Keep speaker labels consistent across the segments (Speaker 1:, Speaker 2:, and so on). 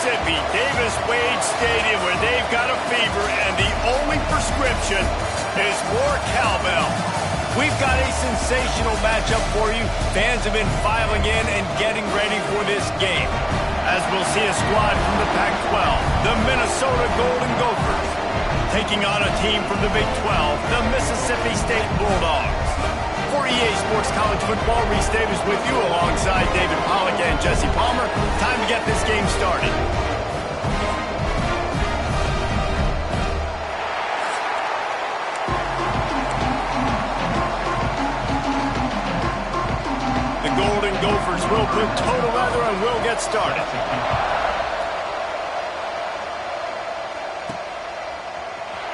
Speaker 1: Mississippi, Davis Wade Stadium, where they've got a fever, and the only prescription is more cowbell. We've got a sensational matchup for you. Fans have been filing in and getting ready for this game, as we'll see a squad from the Pac-12, the Minnesota Golden Gophers, taking on a team from the Big 12, the Mississippi State Bulldogs. For EA Sports College Football, Reese Davis with you alongside David Pollack and Jesse Palmer. Time to get this game started. The Golden Gophers will put total leather and will get started.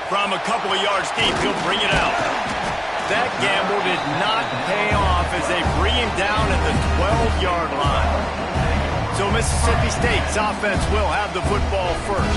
Speaker 1: From a couple of yards deep, he'll bring it out. That gamble did not pay off as they bring him down at the 12-yard line. So Mississippi State's offense will have the football first.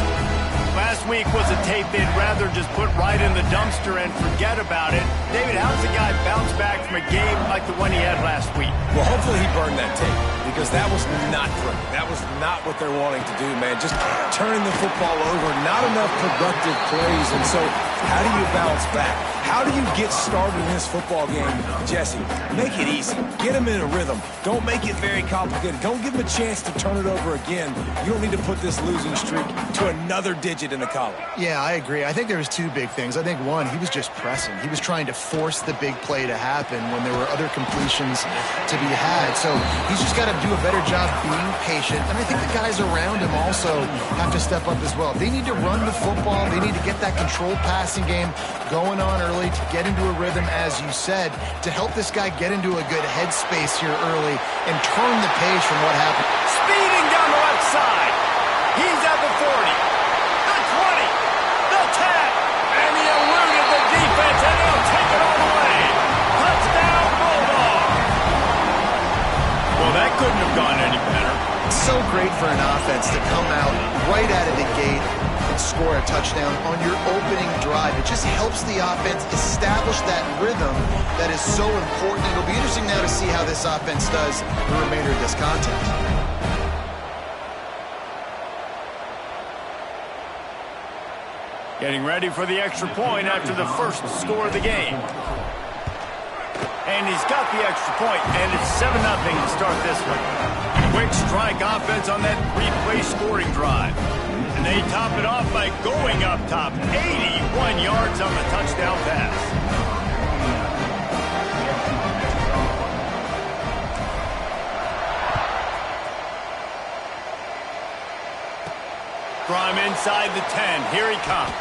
Speaker 1: Last week was a tape they'd rather just put right in the dumpster and forget about it. David, how's the guy bounce back from a game like the one he had last week?
Speaker 2: Well, hopefully he burned that tape, because that was not pretty. That was not what they're wanting to do, man. Just turning the football over, not enough productive plays. And so how do you bounce back? How do you get started in this football game, Jesse? Make it easy. Get them in a rhythm. Don't make it very complicated. Don't give them a chance to turn it over again. You don't need to put this losing streak to another digit in the column.
Speaker 3: Yeah, I agree. I think there was two big things. I think, one, he was just pressing. He was trying to force the big play to happen when there were other completions to be had. So he's just got to do a better job being patient. And I think the guys around him also have to step up as well. They need to run the football. They need to get that controlled passing game going on early to get into a rhythm, as you said, to help this guy get into a good headspace here early and turn the page from what happened.
Speaker 1: Speeding down the left side. He's at the 40, the 20, the 10, and he eluded the defense, and he'll take it all the way. Touchdown, Bulldog. Well, that couldn't have gone any better.
Speaker 3: So great for an offense to come out right out of the gate and score a touchdown on your opening drive. It just helps the offense establish that rhythm that is so important. It'll be interesting now to see how this offense does the remainder of this contest.
Speaker 1: Getting ready for the extra point after the first score of the game. And he's got the extra point, and it's 7-0 to start this one. Quick strike offense on that three-play scoring drive. And they top it off by going up top. 81 yards on the touchdown pass. From inside the 10, here he comes.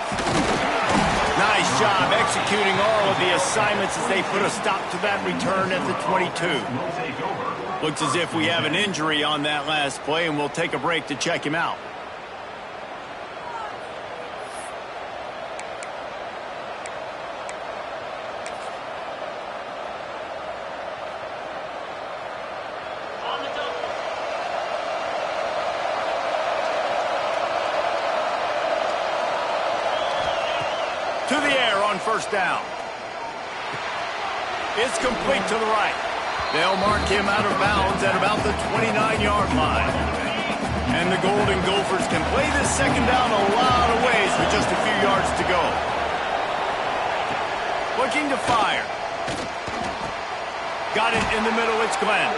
Speaker 1: Nice job executing all of the assignments as they put a stop to that return at the 22. Looks as if we have an injury on that last play, and we'll take a break to check him out. To the air on first down. It's complete to the right. They'll mark him out of bounds at about the 29-yard line. And the Golden Gophers can play this second down a lot of ways with just a few yards to go. Looking to fire. Got it in the middle, it's Glenn.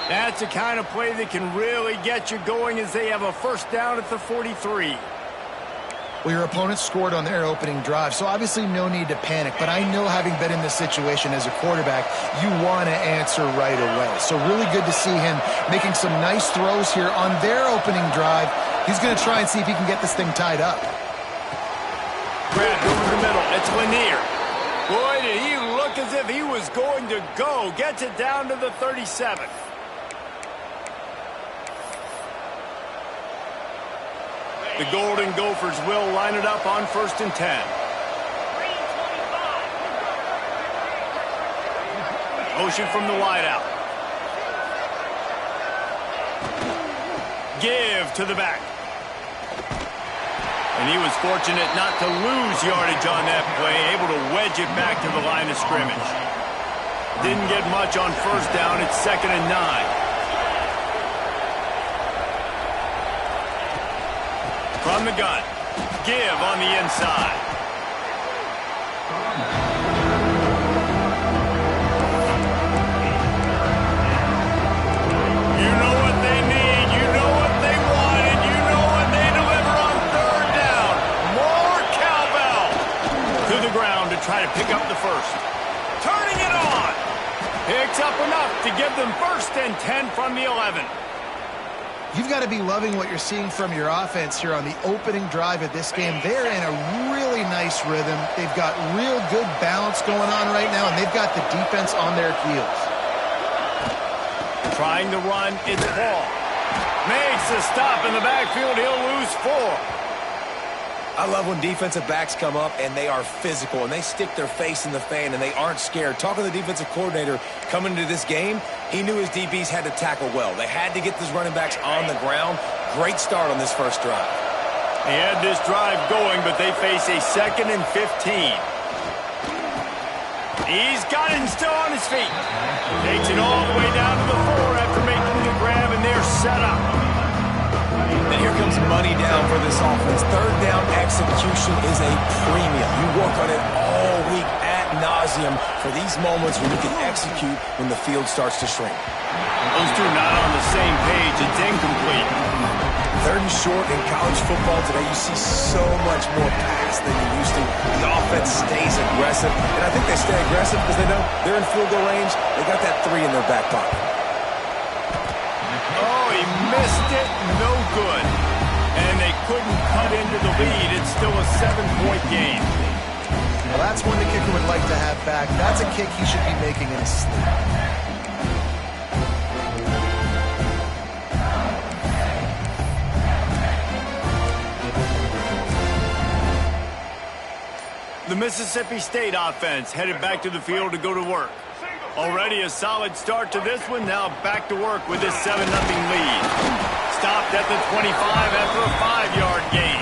Speaker 1: That's the kind of play that can really get you going as they have a first down at the 43.
Speaker 3: Well, your opponent scored on their opening drive, so obviously no need to panic. But I know, having been in this situation as a quarterback, you want to answer right away. So really good to see him making some nice throws here on their opening drive. He's going to try and see if he can get this thing tied up.
Speaker 1: Grabbed over the middle. It's Lanier. Boy, did he look as if he was going to go. Gets it down to the 37. The Golden Gophers will line it up on 1st and 10. Motion from the wideout. Give to the back. And he was fortunate not to lose yardage on that play, able to wedge it back to the line of scrimmage. Didn't get much on first down. It's 2nd and 9. From the gun. Give on the inside. You know what they need. You know what they want. And you know what they deliver on third down. More cowbell. To the ground to try to pick up the first. Turning it on. Picks up enough to give them 1st and 10 from the 11.
Speaker 3: You've got to be loving what you're seeing from your offense here on the opening drive of this game. They're in a really nice rhythm. They've got real good balance going on right now, and they've got the defense on their heels.
Speaker 1: Trying to run, it's Paul. Makes a stop in the backfield. He'll lose 4.
Speaker 2: I love when defensive backs come up and they are physical and they stick their face in the fan and they aren't scared. Talking to the defensive coordinator coming into this game, he knew his DBs had to tackle well. They had to get these running backs on the ground. Great start on this first drive.
Speaker 1: He had this drive going, but they face a 2nd and 15. He's got it and still on his feet. Takes it all the way down to the 4 after making the grab, and they're set up.
Speaker 2: And here comes money down for this offense. Third down execution is a premium. You work on it all week ad nauseum for these moments when you can execute when the field starts to shrink.
Speaker 1: Those two not on the same page. It's incomplete.
Speaker 2: 3rd and short in college football today, you see so much more pass than you used to. The offense stays aggressive, and I think they stay aggressive because they know they're in field goal range. They got that 3 in their back pocket.
Speaker 1: Oh, he missed it. No good. And they couldn't cut into the lead. It's still a 7-point game.
Speaker 3: Well, that's one the kicker would like to have back. That's a kick he should be making in his sleep.
Speaker 1: The Mississippi State offense headed back to the field to go to work. Already a solid start to this one. Now back to work with this 7-0 lead. Stopped at the 25 after a 5-yard gain.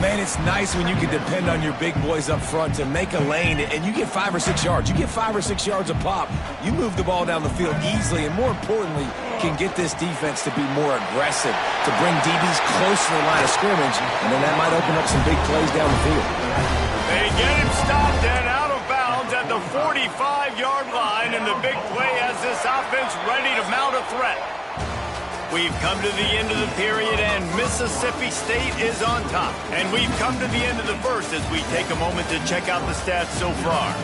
Speaker 2: Man, it's nice when you can depend on your big boys up front to make a lane, and you get 5 or 6 yards. You get 5 or 6 yards a pop. You move the ball down the field easily, and more importantly, can get this defense to be more aggressive, to bring DBs close to the line of scrimmage, and then that might open up some big plays down the field.
Speaker 1: They get him stopped and out of bounds at the 45-yard line, and the big play has this offense ready to mount a threat. We've come to the end of the period, and Mississippi State is on top. And we've come to the end of the first as we take a moment to check out the stats so far.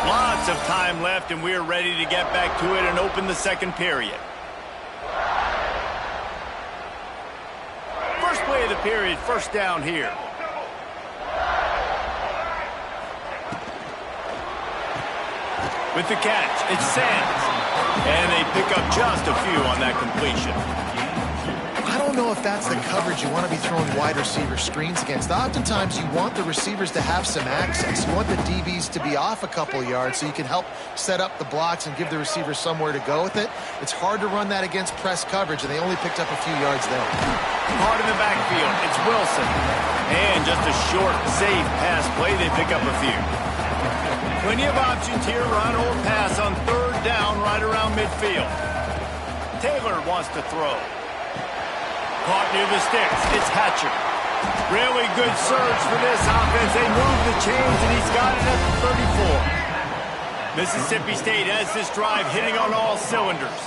Speaker 1: Lots of time left, and we're ready to get back to it and open the second period. First play of the period, first down here. With the catch, it's Sands. And they pick up just a few on that completion.
Speaker 3: I don't know if that's the coverage you want to be throwing wide receiver screens against. Oftentimes, you want the receivers to have some access. You want the DBs to be off a couple yards so you can help set up the blocks and give the receiver somewhere to go with it. It's hard to run that against press coverage, and they only picked up a few yards there.
Speaker 1: Hard in the backfield, it's Wilson. And just a short, safe pass play, they pick up a few. Plenty of options here, run or pass on third down right around midfield. Taylor wants to throw. Caught near the sticks, it's Hatcher. Really good surge for this offense. They move the chains, and he's got it at the 34. Mississippi State has this drive hitting on all cylinders.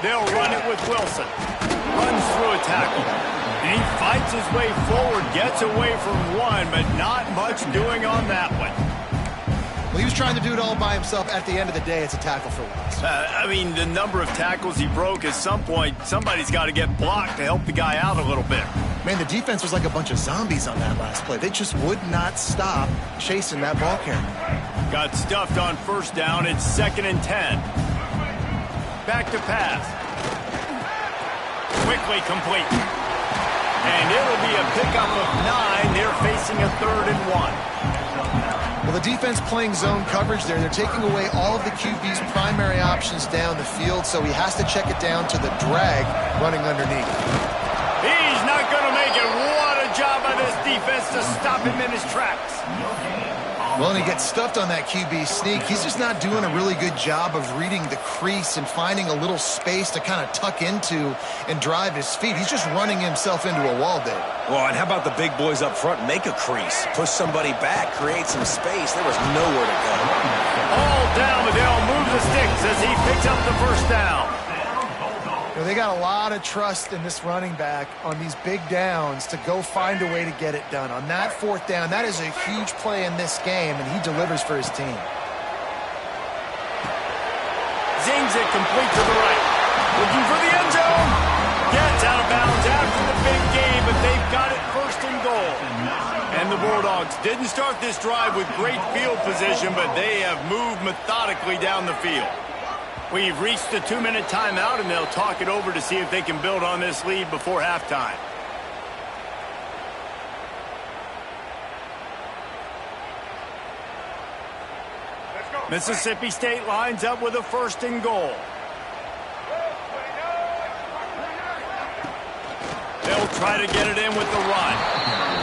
Speaker 1: They'll run it with Wilson. Runs through a tackle. And he fights his way forward, gets away from one, but not much doing on that one.
Speaker 3: Well, he was trying to do it all by himself. At the end of the day, it's a tackle for loss.
Speaker 1: I mean, the number of tackles he broke, at some point, somebody's got to get blocked to help the guy out a little bit.
Speaker 3: Man, the defense was like a bunch of zombies on that last play. They just would not stop chasing that ball carrier.
Speaker 1: Got stuffed on first down. It's 2nd and 10. Back to pass. Quickly complete. And it'll be a pickup of 9. They're facing a 3rd and 1.
Speaker 3: Well, the defense playing zone coverage there. They're taking away all of the QB's primary options down the field, so he has to check it down to the drag running underneath.
Speaker 1: He's not going to make it. What a job by this defense to stop him in his tracks.
Speaker 3: Well, and he gets stuffed on that QB sneak. He's just not doing a really good job of reading the crease and finding a little space to kind of tuck into and drive his feet. He's just running himself into a wall there.
Speaker 2: Well, and how about the big boys up front? Make a crease, push somebody back, create some space. There was nowhere to go.
Speaker 1: All down, but they'll move the sticks as he picks up the first down.
Speaker 3: You know, they got a lot of trust in this running back on these big downs to go find a way to get it done. On that fourth down, that is a huge play in this game, and he delivers for his team.
Speaker 1: Zings it complete to the right. Looking for the end zone. Gets out of bounds after the big game, but they've got it first and goal. And the Bulldogs didn't start this drive with great field position, but they have moved methodically down the field. We've reached the 2-minute timeout, and they'll talk it over to see if they can build on this lead before halftime. Mississippi State lines up with a first and goal. They'll try to get it in with the run.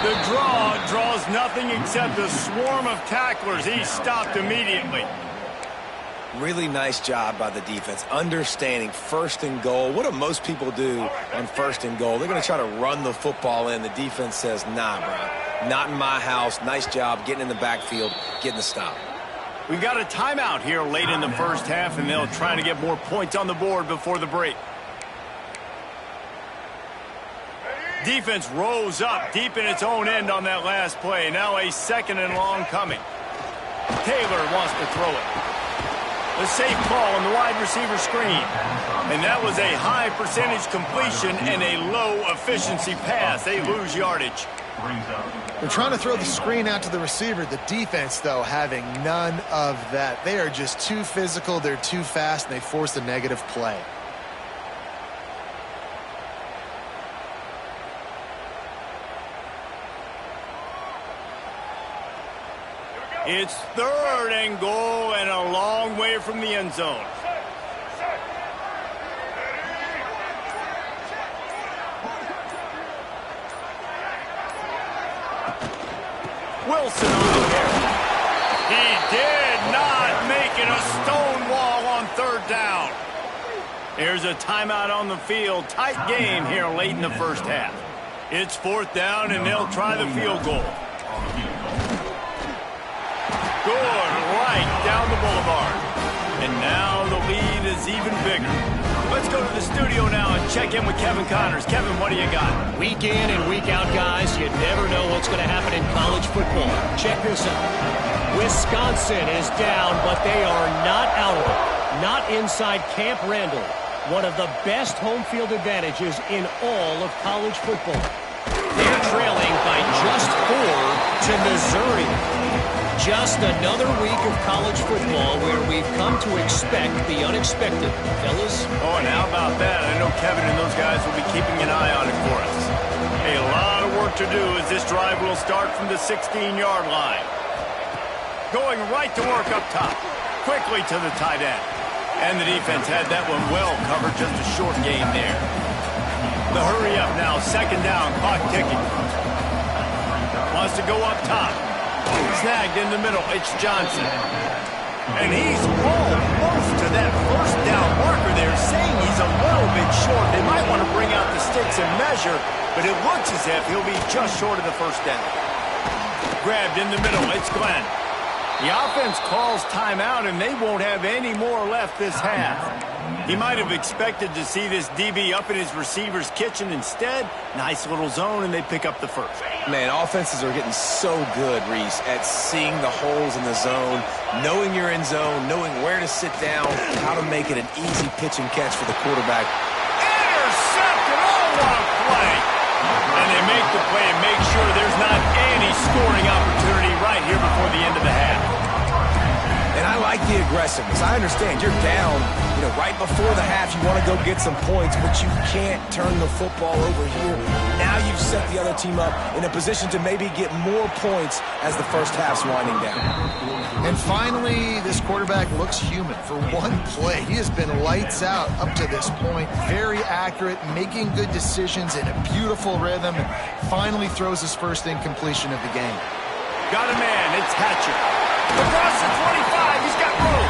Speaker 1: The draw draws nothing except a swarm of tacklers. He's stopped immediately.
Speaker 2: Really nice job by the defense, understanding first and goal. What do most people do on first and goal? They're going to try to run the football in. The defense says, nah, bro, not in my house. Nice job getting in the backfield, getting the stop.
Speaker 1: We've got a timeout here late in the first half, and they'll try to get more points on the board before the break. Defense rose up deep in its own end on that last play. Now a second and long coming. Taylor wants to throw it. A safe call on the wide receiver screen. And that was a high percentage completion and a low efficiency pass. They lose yardage.
Speaker 3: They're trying to throw the screen out to the receiver. The defense, though, having none of that. They are just too physical. They're too fast, and they force a negative play.
Speaker 1: It's third and goal and a long way from the end zone. Wilson over here. He did not make it a stone wall on third down. Here's a timeout on the field. Tight game here late in the first half. It's fourth down, and they'll try the field goal. Good, right down the boulevard. And now the lead is even bigger. Let's go to the studio now and check in with Kevin Connors. Kevin, what do you got?
Speaker 4: Week in and week out, guys, you never know what's going to happen in college football. Check this out. Wisconsin is down, but they are not out of it. Not inside Camp Randall. One of the best home field advantages in all of college football. They're trailing by just 4 to Missouri. Just another week of college football where we've come to expect the unexpected. Fellas?
Speaker 1: Oh, and how about that? I know Kevin and those guys will be keeping an eye on it for us. A lot of work to do as this drive will start from the 16-yard line. Going right to work up top. Quickly to the tight end. And the defense had that one well covered, just a short gain there. The hurry up now, second down, clock ticking. Wants to go up top. Snagged in the middle, it's Johnson. And he's almost to that first down marker there, saying he's a little bit short. They might want to bring out the sticks and measure, but it looks as if he'll be just short of the first down. Grabbed in the middle, it's Glenn. The offense calls timeout, and they won't have any more left this half. He might have expected to see this DB up in his receiver's kitchen. Instead, nice little zone, and they pick up the first.
Speaker 2: Man, offenses are getting so good, Reese, at seeing the holes in the zone, knowing you're in zone, knowing where to sit down, how to make it an easy pitch and catch for the quarterback.
Speaker 1: Intercepted! Oh, what a play! And they make the play and make sure there's not any scoring opportunity right here before the end of the half.
Speaker 2: And I like the aggressiveness. I understand you're down, right before the half. You want to go get some points, but you can't turn the football over here. Now you've set the other team up in a position to maybe get more points as the first half's winding down.
Speaker 3: And finally, this quarterback looks human for one play. He has been lights out up to this point. Very accurate, making good decisions in a beautiful rhythm, and finally throws his first incompletion of the game.
Speaker 1: Got a man. It's Hatcher. Across the 25. He's got room.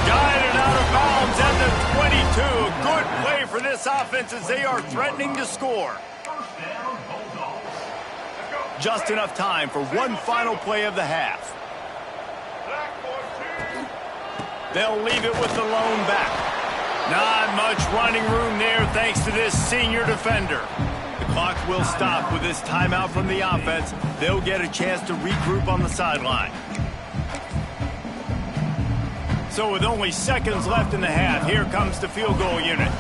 Speaker 1: Guided out of bounds at the 22. Good play for this offense as they are threatening to score. Just enough time for one final play of the half. They'll leave it with the lone back. Not much running room there thanks to this senior defender. The clock will stop with this timeout from the offense. They'll get a chance to regroup on the sideline. So with only seconds left in the half, here comes the field goal unit.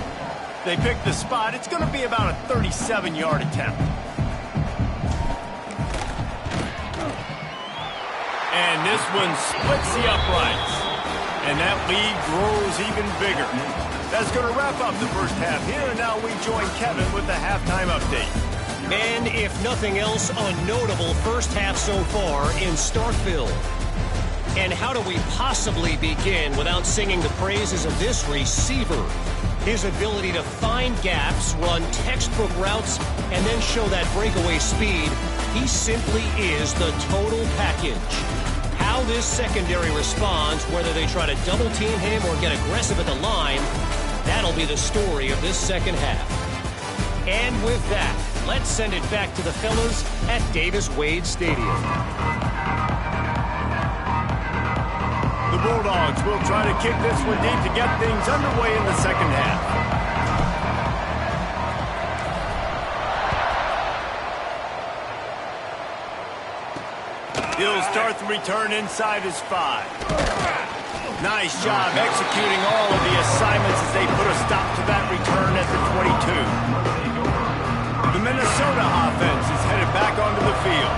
Speaker 1: They pick the spot. It's going to be about a 37-yard attempt. And this one splits the uprights. And that lead grows even bigger. That's going to wrap up the first half here. And now we join Kevin with the halftime update.
Speaker 4: And if nothing else, a notable first half so far in Starkville. And how do we possibly begin without singing the praises of this receiver? His ability to find gaps, run textbook routes, and then show that breakaway speed. He simply is the total package. How this secondary responds, whether they try to double team him or get aggressive at the line, that'll be the story of this second half. And with that, let's send it back to the fellas at Davis-Wade Stadium.
Speaker 1: The Bulldogs will try to kick this one deep to get things underway in the second half. He'll start the return inside his 5. Nice job executing all of the assignments as they put a stop to that return at the 22. The Minnesota offense is headed back onto the field.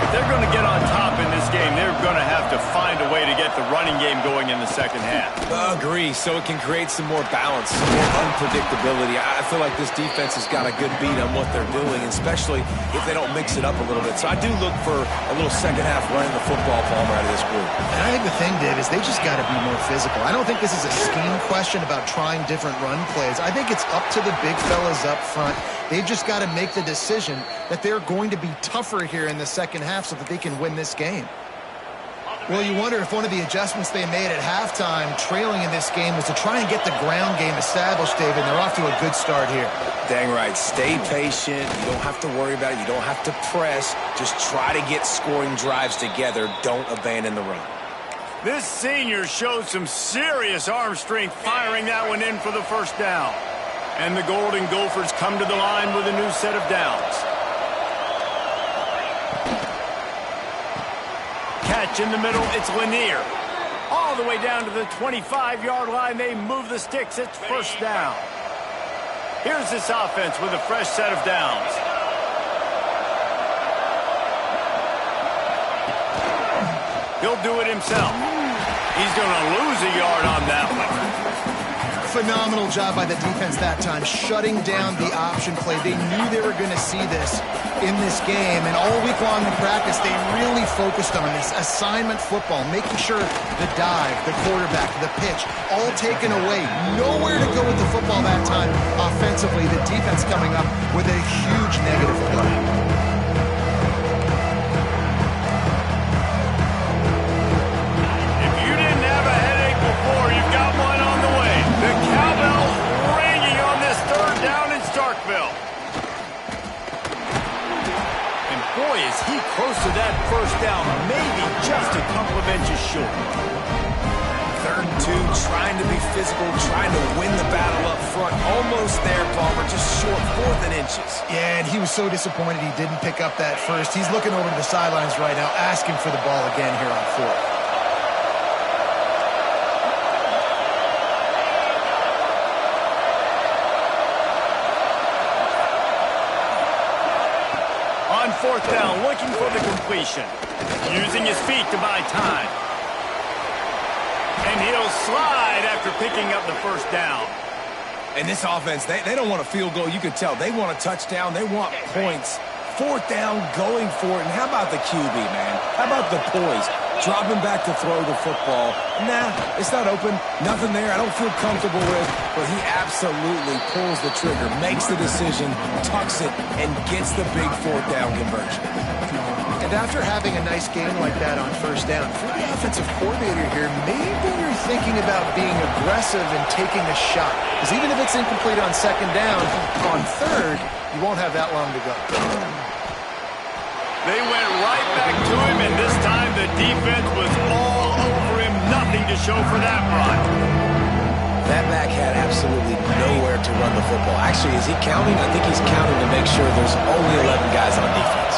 Speaker 1: If they're going to get on top in this game, they're going to have to find a way to get the running game going in the second half.
Speaker 2: Agree, so it can create some more balance, some more unpredictability. I feel like this defense has got a good beat on what they're doing, especially if they don't mix it up a little bit. So I do look for a little second half running the football Palmer out of this group.
Speaker 3: And I think the thing, Dave, is they just got to be more physical. I don't think this is a scheme question about trying different run plays. I think it's up to the big fellas up front. They've just got to make the decision that they're going to be tougher here in the second half so that they can win this game. Well, you wonder if one of the adjustments they made at halftime, trailing in this game, was to try and get the ground game established, David, and they're off to a good start here.
Speaker 2: Dang right. Stay patient. You don't have to worry about it. You don't have to press. Just try to get scoring drives together. Don't abandon the run.
Speaker 1: This senior showed some serious arm strength firing that one in for the first down. And the Golden Gophers come to the line with a new set of downs. Catch in the middle, it's Lanier. All the way down to the 25-yard line, they move the sticks, it's first down. Here's this offense with a fresh set of downs. He'll do it himself. He's going to lose a yard on that one.
Speaker 3: Phenomenal job by the defense that time, shutting down the option play. They knew they were going to see this in this game, and all week long in practice, they really focused on this assignment football, making sure the dive, the quarterback, the pitch, all taken away. Nowhere to go with the football that time offensively. The defense coming up with a huge negative play.
Speaker 1: You've got one on the way. The cowbell's ringing on this third down in Starkville. And boy, is he close to that first down, maybe just a couple of inches short.
Speaker 2: 3rd and 2, trying to be physical, trying to win the battle up front. Almost there, Palmer, just short, 4th and inches.
Speaker 3: Yeah, and he was so disappointed he didn't pick up that first. He's looking over to the sidelines right now, asking for the ball again here on 4th.
Speaker 1: On 4th down, looking for the completion. Using his feet to buy time. And he'll slide after picking up the first down.
Speaker 2: And this offense, they don't want a field goal. You could tell. They want a touchdown. They want points. 4th down, going for it. And how about the QB, man? How about the poise? Dropping back to throw the football. Nah, it's not open. Nothing there I don't feel comfortable with. But he absolutely pulls the trigger, makes the decision, tucks it, and gets the big fourth down conversion.
Speaker 3: And after having a nice game like that on first down, for the offensive coordinator here, maybe you're thinking about being aggressive and taking a shot. Because even if it's incomplete on second down, on third, you won't have that long to go.
Speaker 1: They went right back to him, and this time the defense was all over him. Nothing to show for that run.
Speaker 2: That back had absolutely nowhere to run the football. Actually, is he counting? I think he's counting to make sure there's only 11 guys on defense.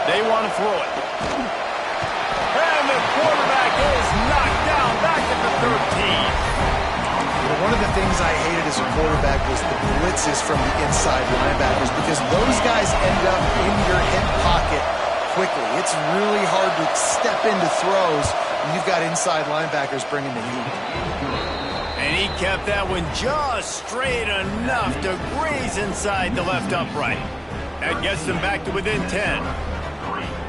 Speaker 1: They want to throw it. And the quarterback is knocked down back at the 13.
Speaker 3: One of the things I hated as a quarterback was the blitzes from the inside linebackers because those guys end up in your hip pocket quickly. It's really hard to step into throws when you've got inside linebackers bringing the heat.
Speaker 1: And he kept that one just straight enough to graze inside the left upright. That gets them back to within 10.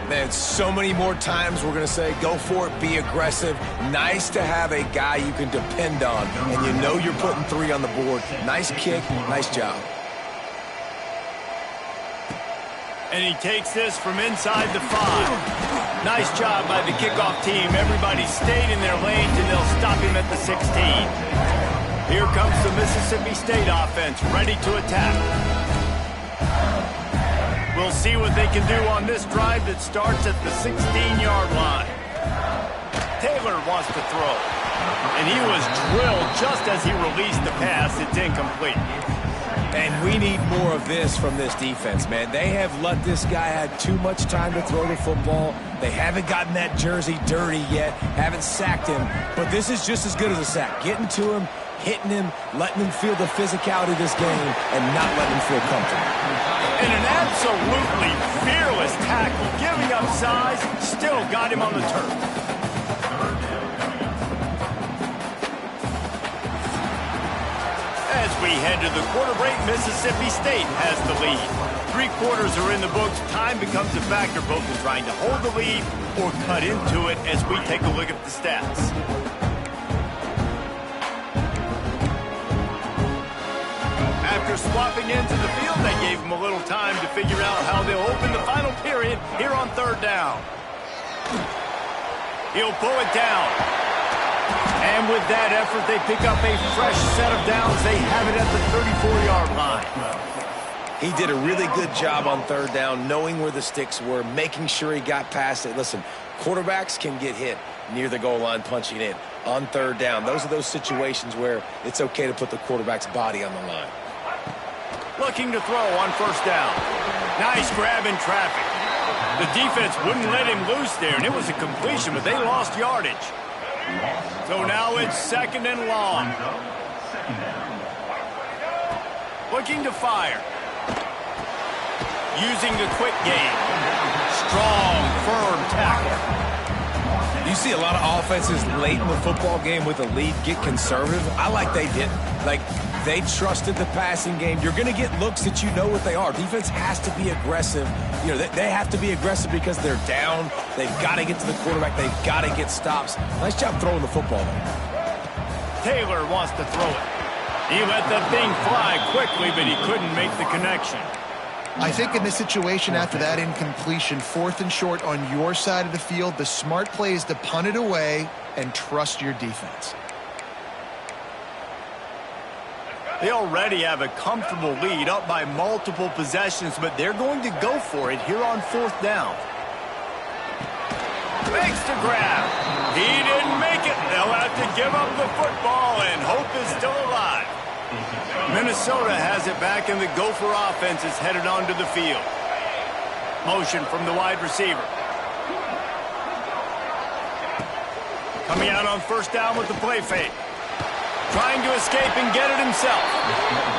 Speaker 2: Man, so many more times we're going to say, go for it, be aggressive. Nice to have a guy you can depend on, and you know you're putting 3 on the board. Nice kick, nice job.
Speaker 1: And he takes this from inside the 5. Nice job by the kickoff team. Everybody stayed in their lanes, and they'll stop him at the 16. Here comes the Mississippi State offense, ready to attack. We'll see what they can do on this drive that starts at the 16-yard line. Taylor wants to throw. And he was drilled just as he released the pass. It's incomplete.
Speaker 2: And we need more of this from this defense, man. They have let this guy have too much time to throw the football. They haven't gotten that jersey dirty yet, haven't sacked him. But this is just as good as a sack. Getting to him, hitting him, letting him feel the physicality of this game, and not letting him feel comfortable.
Speaker 1: And an absolutely fearless tackle, giving up size, still got him on the turf. As we head to the quarter break, Mississippi State has the lead. 3 quarters are in the books. Time becomes a factor, both in trying to hold the lead or cut into it as we take a look at the stats. After swapping into the field, they gave him a little time to figure out how they'll open the final period here on third down. He'll pull it down. And with that effort, they pick up a fresh set of downs. They have it at the 34-yard line.
Speaker 2: He did a really good job on third down, knowing where the sticks were, making sure he got past it. Listen, quarterbacks can get hit near the goal line punching in. On third down, those are those situations where it's okay to put the quarterback's body on the line.
Speaker 1: Looking to throw on first down. Nice grab in traffic. The defense wouldn't let him loose there, and it was a completion, but they lost yardage. So now it's second and long. Looking to fire. Using the quick game. Strong, firm tackle.
Speaker 2: You see a lot of offenses late in the football game with a lead get conservative. I like they didn't. Like, they trusted the passing game. You're going to get looks that you know what they are. Defense has to be aggressive. You know, they have to be aggressive because they're down. They've got to get to the quarterback. They've got to get stops. Nice job throwing the football there.
Speaker 1: Taylor wants to throw it. He let that thing fly quickly, but he couldn't make the connection.
Speaker 3: I think in this situation, after that incompletion, 4th and short on your side of the field, the smart play is to punt it away and trust your defense.
Speaker 1: They already have a comfortable lead, up by multiple possessions, but they're going to go for it here on 4th down. Makes the grab. He didn't make it. They'll have to give up the football, and hope is still alive. Minnesota has it back, and the Gopher offense is headed onto the field. Motion from the wide receiver. Coming out on first down with the play fake. Trying to escape and get it himself.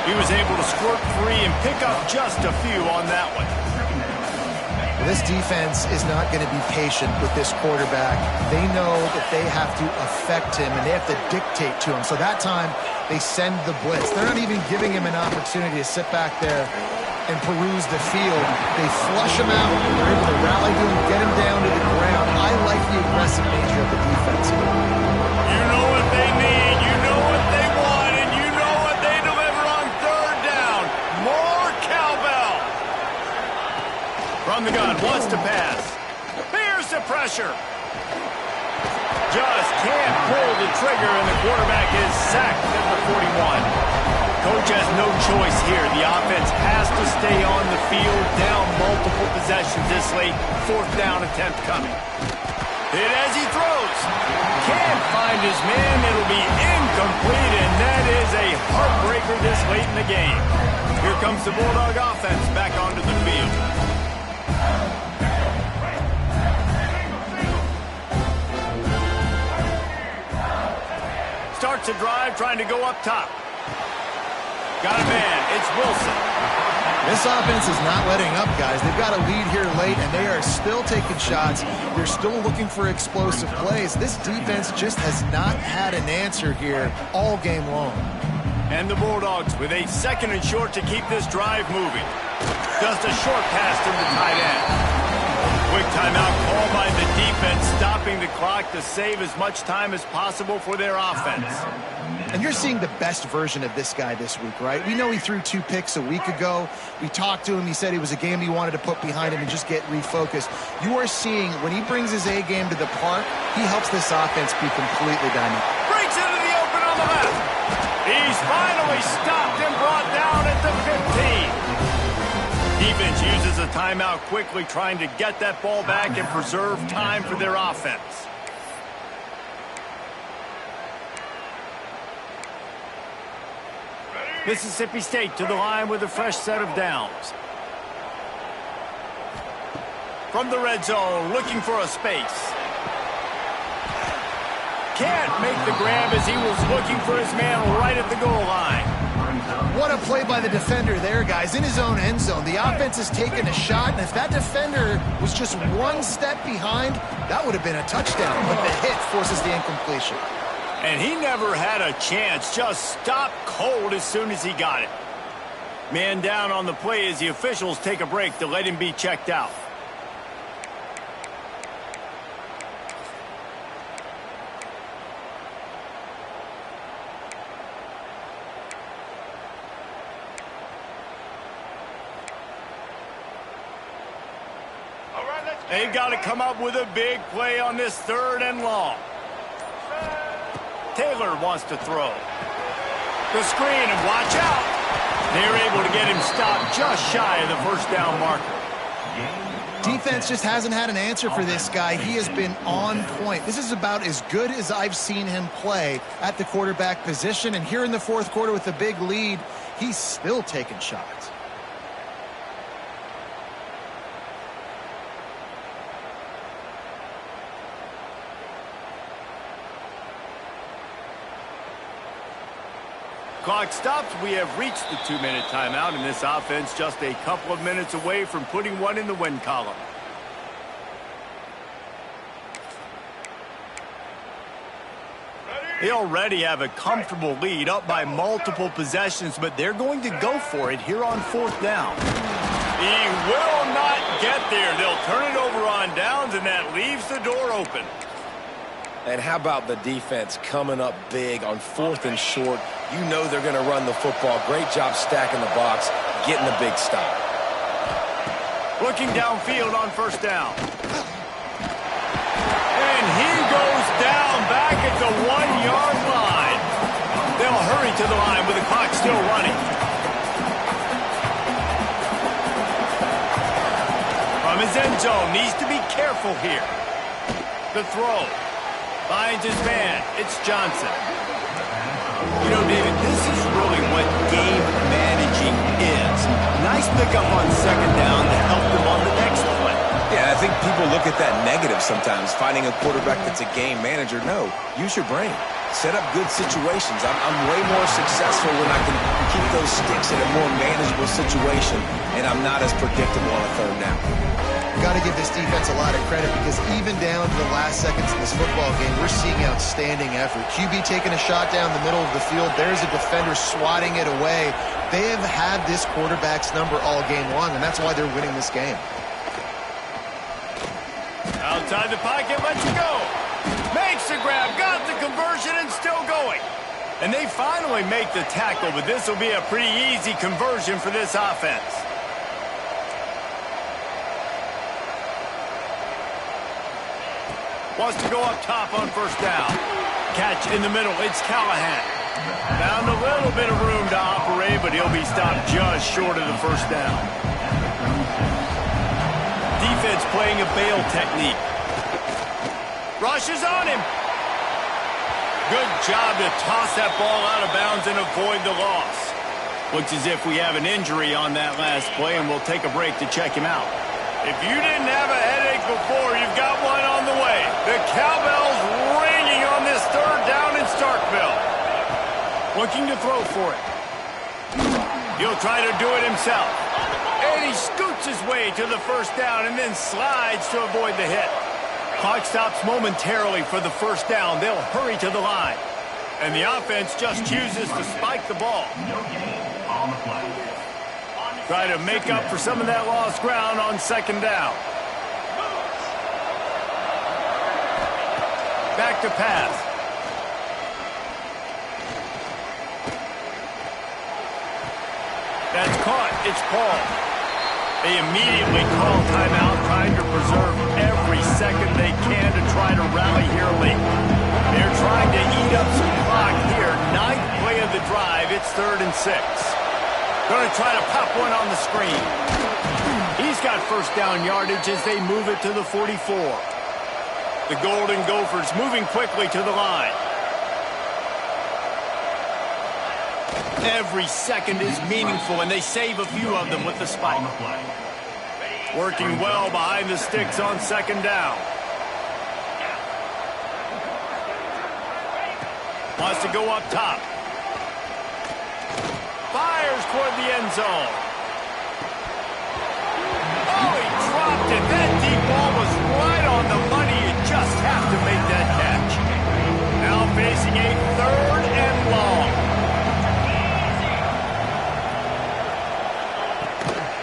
Speaker 1: He was able to squirt free and pick up just a few on that one.
Speaker 3: This defense is not going to be patient with this quarterback. They know that they have to affect him, and they have to dictate to him. So that time, they send the blitz. They're not even giving him an opportunity to sit back there and peruse the field. They flush him out. They're able to rally to him, get him down to the ground. I like the aggressive nature of the defense here.
Speaker 1: You know what they need, you know what they want, and you know what they deliver on third down. More cowbell. From the gun, wants to pass. Here's the pressure. Just can't pull the trigger, and the quarterback is sacked at the 41. Coach has no choice here. The offense has to stay on the field, down multiple possessions this late. Fourth down attempt coming. Hit as he throws. Can't find his man. It'll be incomplete, and that is a heartbreaker this late in the game. Here comes the Bulldog offense back onto the field. Starts a drive trying to go up top. Got a man. It's Wilson.
Speaker 3: This offense is not letting up, guys. They've got a lead here late, and they are still taking shots. They're still looking for explosive plays. This defense just has not had an answer here all game long.
Speaker 1: And the Bulldogs with a second and short to keep this drive moving. Just a short pass to the tight end. Quick timeout called by the defense, stopping the clock to save as much time as possible for their offense.
Speaker 3: And you're seeing the best version of this guy this week, right? We know he threw 2 picks a week ago. We talked to him. He said it was a game he wanted to put behind him and just get refocused. You are seeing when he brings his A game to the park, he helps this offense be completely dynamic.
Speaker 1: Breaks into the open on the left. He's finally stopped and brought down at the 15. Defense uses a timeout quickly, trying to get that ball back and preserve time for their offense. Mississippi State to the line with a fresh set of downs. From the red zone, looking for a space. Can't make the grab as he was looking for his man right at the goal line.
Speaker 3: What a play by the defender there, guys. In his own end zone, the offense has taken a shot, and if that defender was just 1 step behind, that would have been a touchdown, but the hit forces the incompletion.
Speaker 1: And he never had a chance, just stopped cold as soon as he got it. Man down on the play as the officials take a break to let him be checked out. They've got to come up with a big play on this third and long. Taylor wants to throw. The screen, and watch out. They're able to get him stopped just shy of the first down marker.
Speaker 3: Defense just hasn't had an answer for this guy. He has been on point. This is about as good as I've seen him play at the quarterback position. And here in the fourth quarter with a big lead, he's still taking shots.
Speaker 1: Clock stops. We have reached the 2-minute timeout, and this offense just a couple of minutes away from putting one in the win column. They already have a comfortable lead, up by multiple possessions, but they're going to go for it here on fourth down. He will not get there. They'll turn it over on downs, and that leaves the door open.
Speaker 2: And how about the defense coming up big on fourth and short? You know they're going to run the football. Great job stacking the box, getting a big stop.
Speaker 1: Looking downfield on first down. And he goes down back at the 1-yard line. They'll hurry to the line with the clock still running. From his end zone, needs to be careful here. The throw. Finds his man. It's Johnson. You know, David, this is really what game managing is. Nice pickup on second down to help them on the next play.
Speaker 2: Yeah, I think people look at that negative sometimes, finding a quarterback that's a game manager. No, use your brain. Set up good situations. I'm way more successful when I can keep those sticks in a more manageable situation, and I'm not as predictable on a third down.
Speaker 3: got to give this defense a lot of credit because even down to the last seconds in this football game, we're seeing outstanding effort. QB taking a shot down the middle of the field. There's a defender swatting it away. They have had this quarterback's number all game long, and that's why they're winning this game.
Speaker 1: Outside the pocket, lets you go. Makes the grab, got the conversion, and still going. And they finally make the tackle, but this will be a pretty easy conversion for this offense. Wants to go up top on first down. Catch in the middle, it's Callahan. Found a little bit of room to operate, but he'll be stopped just short of the first down. Defense playing a bail technique. Rushes on him. Good job to toss that ball out of bounds and avoid the loss. Looks as if we have an injury on that last play, and we'll take a break to check him out. If you didn't have a headache before, you've got one on the way. The cowbell's ringing on this third down in Starkville. Looking to throw for it. He'll try to do it himself. And he scoots his way to the first down and then slides to avoid the hit. Clock stops momentarily for the first down. They'll hurry to the line. And the offense just chooses to spike the ball. Try to make up for some of that lost ground on second down. Back to pass. That's caught. It's Paul. They immediately call timeout, trying to preserve every second they can to try to rally here late. They're trying to eat up some clock here. Ninth play of the drive. It's 3rd and 6. Going to try to pop one on the screen. He's got first down yardage as they move it to the 44. The Golden Gophers moving quickly to the line. Every second is meaningful, and they save a few of them with the spike. Working well behind the sticks on second down. Wants to go up top. Fires toward the end zone. Oh, he dropped it. That deep ball was right on the money. You just have to make that catch. Now facing a 3rd and long.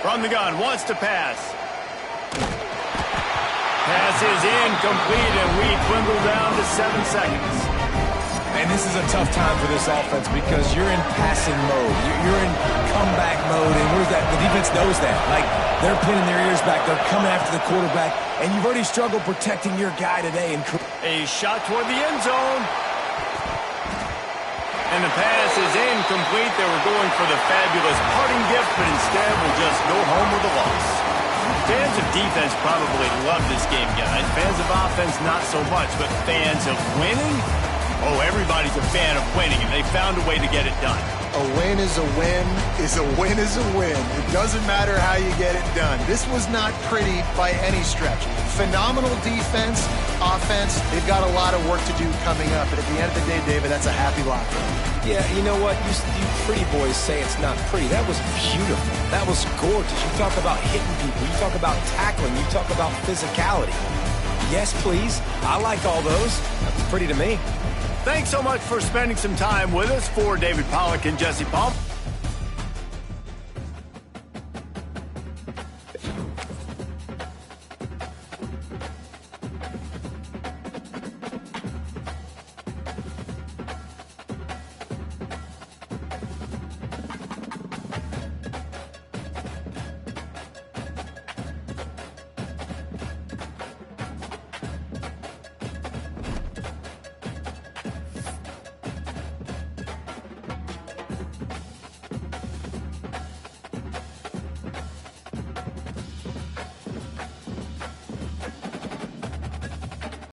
Speaker 1: From the gun, wants to pass. Pass is incomplete, and we dwindle down to 7 seconds.
Speaker 2: And this is a tough time for this offense because you're in passing mode. You're in comeback mode, and where's that? The defense knows that. Like, they're pinning their ears back. They're coming after the quarterback, and you've already struggled protecting your guy today.
Speaker 1: A shot toward the end zone. And the pass is incomplete. They were going for the fabulous parting gift, but instead will just go home with a loss. Fans of defense probably love this game, guys. Fans of offense, not so much. But fans of winning? Oh, everybody's a fan of winning, and they found a way to get it done.
Speaker 3: A win is a win is a win is a win. It doesn't matter how you get it done. This was not pretty by any stretch. Phenomenal defense, offense. They've got a lot of work to do coming up. But at the end of the day, David, that's a happy locker room.
Speaker 2: Yeah, you know what? You pretty boys say it's not pretty. That was beautiful. That was gorgeous. You talk about hitting people. You talk about tackling. You talk about physicality. Yes, please. I like all those. That's pretty to me.
Speaker 1: Thanks so much for spending some time with us. For David Pollack and Jesse Palm.